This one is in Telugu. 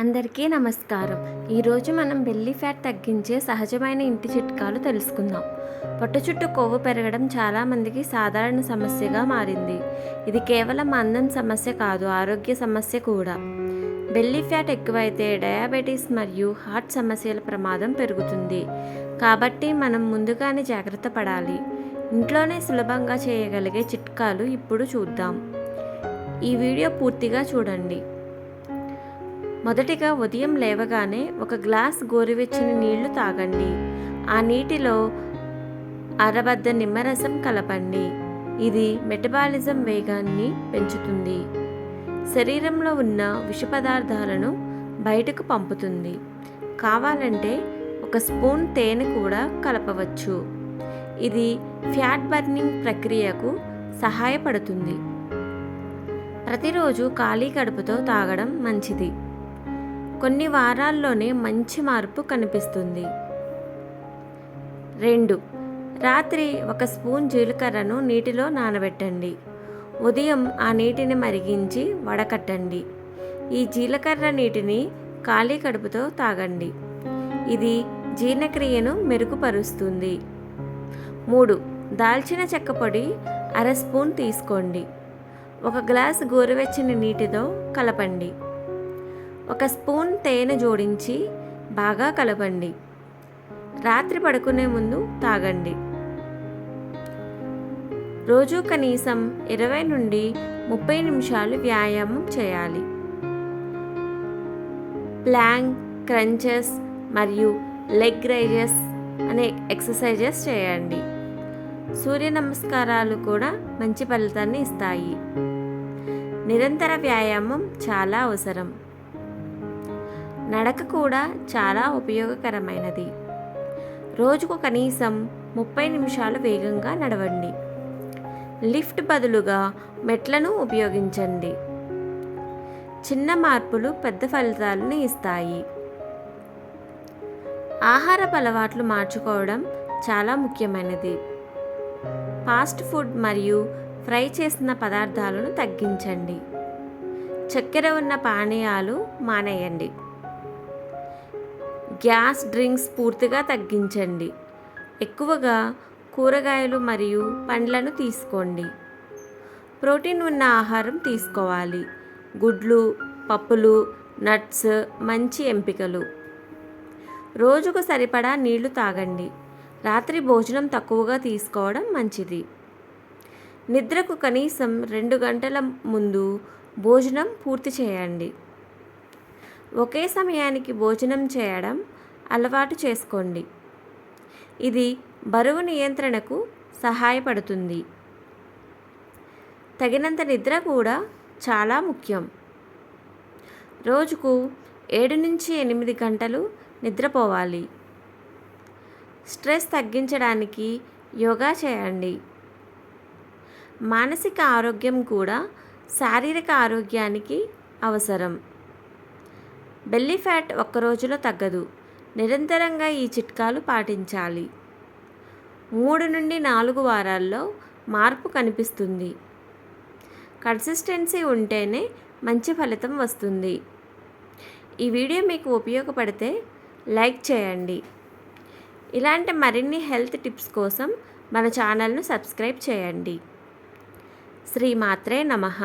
అందరికీ నమస్కారం. ఈరోజు మనం బెల్లీ ఫ్యాట్ తగ్గించే సహజమైన ఇంటి చిట్కాలు తెలుసుకుందాం. పొట్ట చుట్టూ కొవ్వు పెరగడం చాలామందికి సాధారణ సమస్యగా మారింది. ఇది కేవలం అందం సమస్య కాదు, ఆరోగ్య సమస్య కూడా. బెల్లీ ఫ్యాట్ ఎక్కువైతే డయాబెటీస్ మరియు హార్ట్ సమస్యల ప్రమాదం పెరుగుతుంది. కాబట్టి మనం ముందుగానే జాగ్రత్త పడాలి. ఇంట్లోనే సులభంగా చేయగలిగే చిట్కాలు ఇప్పుడు చూద్దాం. ఈ వీడియో పూర్తిగా చూడండి. మొదటిగా ఉదయం లేవగానే ఒక గ్లాస్ గోరువెచ్చని నీళ్లు తాగండి. ఆ నీటిలో అరబద్ద నిమ్మరసం కలపండి. ఇది మెటబాలిజం వేగాన్ని పెంచుతుంది, శరీరంలో ఉన్న విష పదార్థాలను బయటకు పంపుతుంది. కావాలంటే ఒక స్పూన్ తేనె కూడా కలపవచ్చు. ఇది ఫ్యాట్ బర్నింగ్ ప్రక్రియకు సహాయపడుతుంది. ప్రతిరోజు ఖాళీ కడుపుతో తాగడం మంచిది. కొన్ని వారాల్లోనే మంచి మార్పు కనిపిస్తుంది. 2. రాత్రి ఒక స్పూన్ జీలకర్రను నీటిలో నానబెట్టండి. ఉదయం ఆ నీటిని మరిగించి వడకట్టండి. ఈ జీలకర్ర నీటిని ఖాళీ కడుపుతో తాగండి. ఇది జీర్ణక్రియను మెరుగుపరుస్తుంది. 3. దాల్చిన చెక్క పొడి అర స్పూన్ తీసుకోండి. ఒక గ్లాసు గోరువెచ్చని నీటితో కలపండి. ఒక స్పూన్ తేనె జోడించి బాగా కలపండి. రాత్రి పడుకునే ముందు తాగండి. రోజు కనీసం 20 నుండి 30 నిమిషాలు వ్యాయామం చేయాలి. ప్లాంక్, క్రంచెస్ మరియు లెగ్ రైజెస్ అనే ఎక్సర్సైజెస్ చేయండి. సూర్య నమస్కారాలు కూడా మంచి ఫలితాన్ని ఇస్తాయి. నిరంతర వ్యాయామం చాలా అవసరం. నడక కూడా చాలా ఉపయోగకరమైనది. రోజుకు కనీసం 30 నిమిషాలు వేగంగా నడవండి. లిఫ్ట్ బదులుగా మెట్లను ఉపయోగించండి. చిన్న మార్పులు పెద్ద ఫలితాలను ఇస్తాయి. ఆహారపు అలవాట్లు మార్చుకోవడం చాలా ముఖ్యమైనది. ఫాస్ట్ ఫుడ్ మరియు ఫ్రై చేసిన పదార్థాలను తగ్గించండి. చక్కెర ఉన్న పానీయాలు మానేయండి. గ్యాస్ డ్రింక్స్ పూర్తిగా తగ్గించండి. ఎక్కువగా కూరగాయలు మరియు పండ్లను తీసుకోండి. ప్రోటీన్ ఉన్న ఆహారం తీసుకోవాలి. గుడ్లు, పప్పులు, నట్స్ మంచి ఎంపికలు. రోజుకు సరిపడా నీళ్లు తాగండి. రాత్రి భోజనం తక్కువగా తీసుకోవడం మంచిది. నిద్రకు కనీసం 2 గంటల ముందు భోజనం పూర్తి చేయండి. ఒకే సమయానికి భోజనం చేయడం అలవాటు చేసుకోండి. ఇది బరువు నియంత్రణకు సహాయపడుతుంది. తగినంత నిద్ర కూడా చాలా ముఖ్యం. రోజుకు 7 నుంచి 8 గంటలు నిద్రపోవాలి. స్ట్రెస్ తగ్గించడానికి యోగా చేయండి. మానసిక ఆరోగ్యం కూడా శారీరక ఆరోగ్యానికి అవసరం. బెల్లీ ఫ్యాట్ ఒక్క రోజులో తగ్గదు. నిరంతరంగా ఈ చిట్కాలు పాటించాలి. 3 నుండి 4 వారాల్లో మార్పు కనిపిస్తుంది. కన్సిస్టెన్సీ ఉంటేనే మంచి ఫలితం వస్తుంది. ఈ వీడియో మీకు ఉపయోగపడితే లైక్ చేయండి. ఇలాంటి మరిన్ని హెల్త్ టిప్స్ కోసం మన ఛానల్ను సబ్స్క్రైబ్ చేయండి. శ్రీమాత్రే నమః.